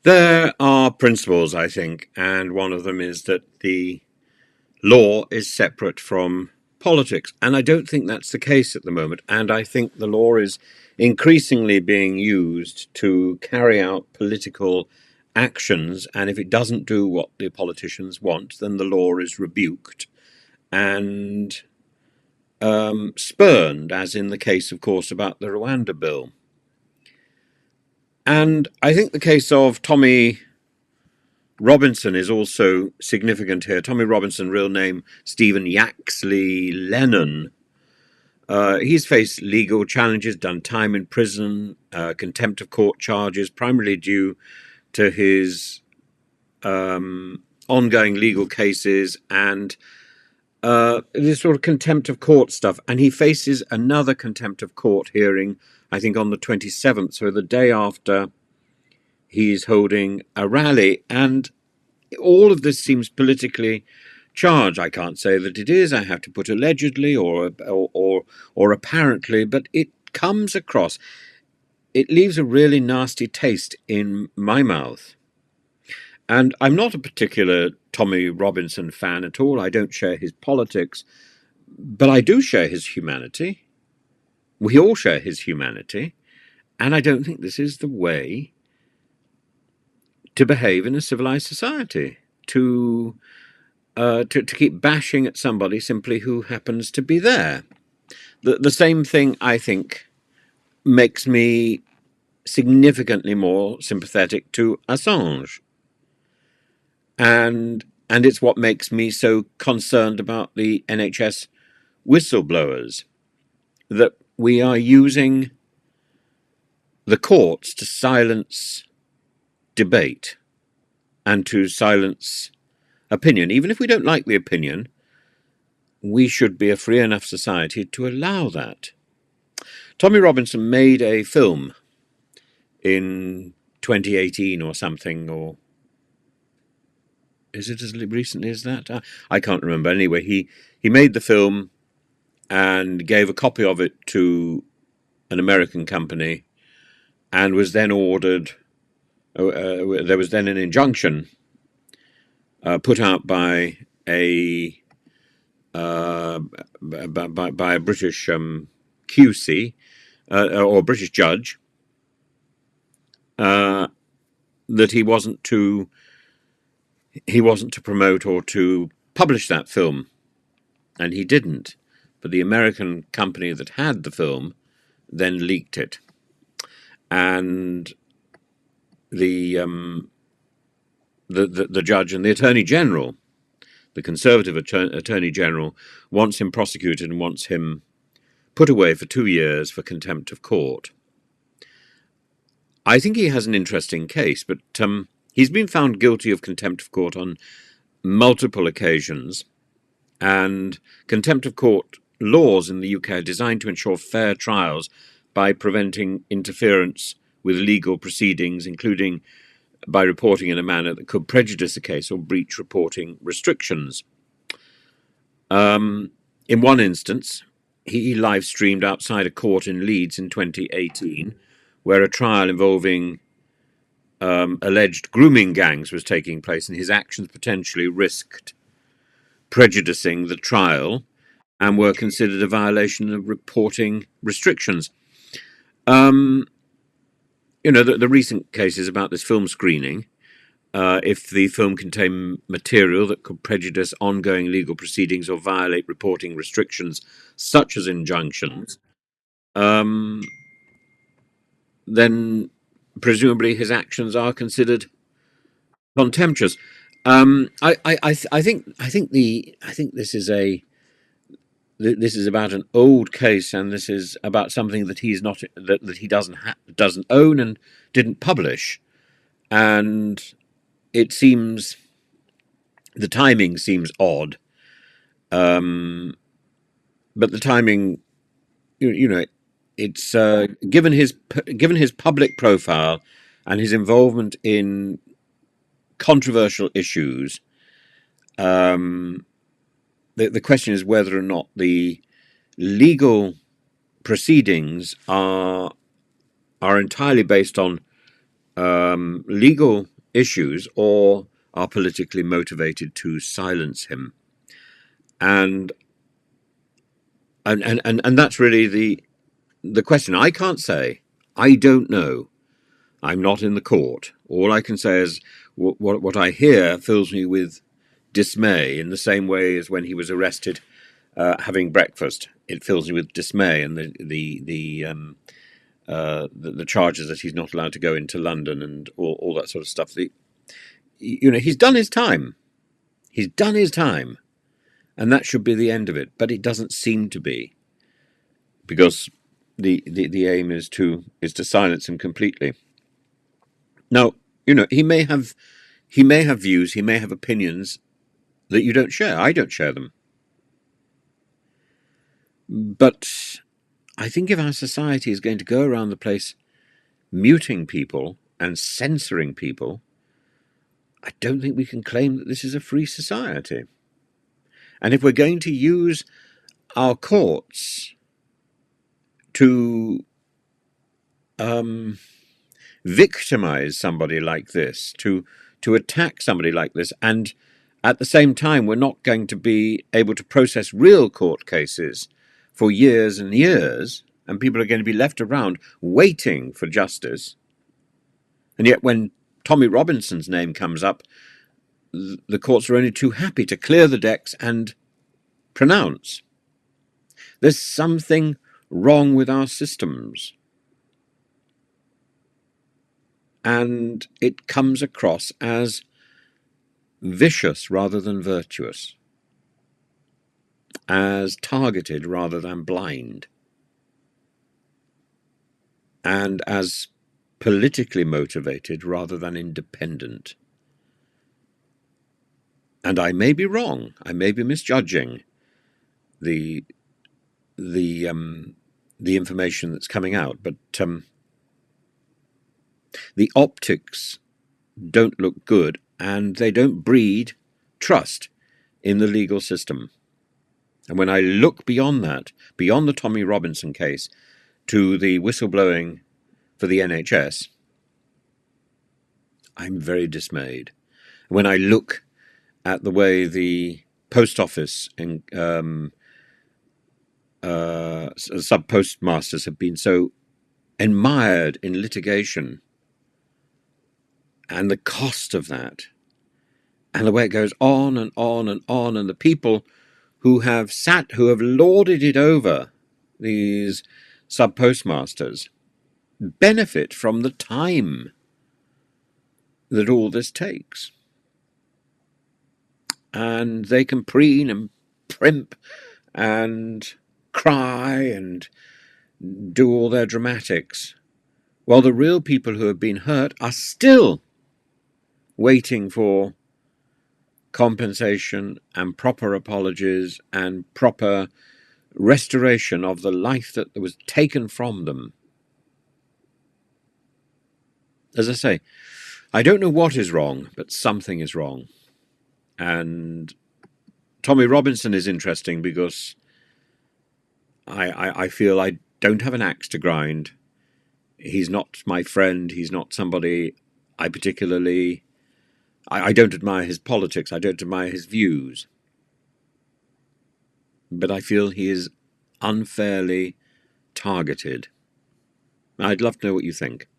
There are principles, I think, and one of them is that the law is separate from politics. And I don't think that's the case at the moment. And I think the law is increasingly being used to carry out political actions. And if it doesn't do what the politicians want, then the law is rebuked and spurned, as in the case, of course, about the Rwanda bill. And I think the case of Tommy Robinson is also significant here. Tommy Robinson, real name Stephen Yaxley Lennon. He's faced legal challenges, done time in prison, contempt of court charges, primarily due to his ongoing legal cases and this sort of contempt of court stuff. And he faces another contempt of court hearing, I think, on the 27th, so the day after he's holding a rally. And all of this seems politically charged. I can't say that it is. I have to put allegedly or apparently, but it comes across. It leaves a really nasty taste in my mouth. And I'm not a particular Tommy Robinson fan at all. I don't share his politics, but I do share his humanity. We all share his humanity. And I don't think this is the way to behave in a civilized society, to keep bashing at somebody simply who happens to be there. The same thing, I think, makes me significantly more sympathetic to Assange. And it's what makes me so concerned about the NHS whistleblowers, that we are using the courts to silence debate and to silence opinion. Even if we don't like the opinion, we should be a free enough society to allow that. Tommy Robinson made a film in 2018 or something, or is it as recently as that? I can't remember. Anyway, he made the film and gave a copy of it to an American company and was then ordered. There was then an injunction put out by a British QC or British judge that he wasn't to promote or to publish that film, and he didn't. But the American company that had the film then leaked it, and the judge and the Attorney General, the Conservative Attorney General, wants him prosecuted and wants him put away for 2 years for contempt of court. I think he has an interesting case, but he's been found guilty of contempt of court on multiple occasions, and contempt of court laws in the UK are designed to ensure fair trials by preventing interference with legal proceedings, including by reporting in a manner that could prejudice a case or breach reporting restrictions. In one instance, he live streamed outside a court in Leeds in 2018, where a trial involving alleged grooming gangs was taking place, and his actions potentially risked prejudicing the trial and were considered a violation of reporting restrictions. The recent cases about this film screening, if the film contained material that could prejudice ongoing legal proceedings or violate reporting restrictions, such as injunctions, then presumably his actions are considered contemptuous. I think this is about an old case, and this is about something that he doesn't own and didn't publish, and it seems the timing seems odd, but the timing, it's given his public profile and his involvement in controversial issues. The question is whether or not the legal proceedings are entirely based on legal issues or are politically motivated to silence him. And that's really the question. I can't say. I don't know. I'm not in the court. All I can say is what I hear fills me with dismay, in the same way as when he was arrested having breakfast. It fills me with dismay, and the charges that he's not allowed to go into London and all that sort of stuff. He's done his time. He's done his time, and that should be the end of it. But it doesn't seem to be, because the aim is to silence him completely. Now, he may have views, he may have opinions that you don't share. I don't share them. But I think if our society is going to go around the place muting people and censoring people, I don't think we can claim that this is a free society. And if we're going to use our courts to victimize somebody like this, to attack somebody like this, and at the same time we're not going to be able to process real court cases for years and years, and people are going to be left around waiting for justice. And yet when Tommy Robinson's name comes up, the courts are only too happy to clear the decks and pronounce. There's something wrong with our systems. And it comes across as vicious rather than virtuous, as targeted rather than blind, and as politically motivated rather than independent. And I may be wrong, I may be misjudging the information that's coming out, but the optics don't look good, and they don't breed trust in the legal system. And when I look beyond that, beyond the Tommy Robinson case, to the whistleblowing for the NHS, I'm very dismayed. When I look at the way the post office and sub-postmasters have been so admired in litigation, and the cost of that, and the way it goes on and on and on, and the people who have lorded it over, these sub-postmasters, benefit from the time that all this takes. And they can preen and primp and cry and do all their dramatics, while the real people who have been hurt are still waiting for compensation and proper apologies and proper restoration of the life that was taken from them. As I say, I don't know what is wrong, but something is wrong. And Tommy Robinson is interesting because I feel I don't have an axe to grind. He's not my friend. He's not somebody I particularly... I don't admire his politics. I don't admire his views. But I feel he is unfairly targeted. I'd love to know what you think.